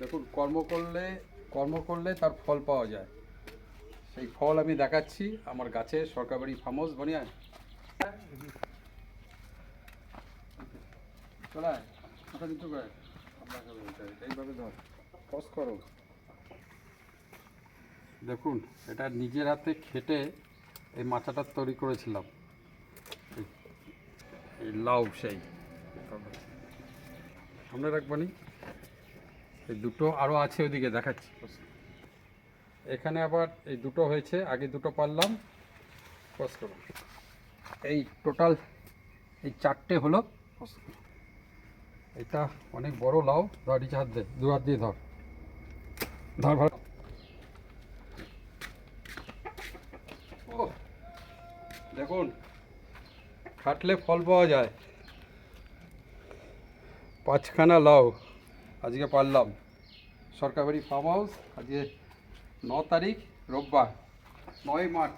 দেখুন, কর্ম করলে তার ফল পাওয়া যায়। সেই ফল আমি দেখাচ্ছি আমার গাছে। সরকারবাড়ি ফার্ম হাউস বনিয়া চলায় মাথা নিচু করে এইভাবে ধর, পজ করো। দেখুন, এটা নিজের হাতে খেটে এই মাচাটা তৈরি করেছিলাম। এই লাউ সেই সামনে রাখবানি। এই দুটো আরও আছে, ওইদিকে দেখাচ্ছি। এখানে আবার এই দুটো হয়েছে, আগে দুটো পারলাম। পজ করো। এই টোটাল এই চারটে হলো। এটা অনেক বড় লাউ। ধর, নিচে হাত দে, দু হাত দিয়ে ধর ধর ধর। ও দেখুন, খাটলে ফল পাওয়া যায়। 5খানা লাউ আজকে পারলাম। সরকারবাড়ি ফার্ম হাউস। আজকে 9 তারিখ, রোববার, 9 মার্চ।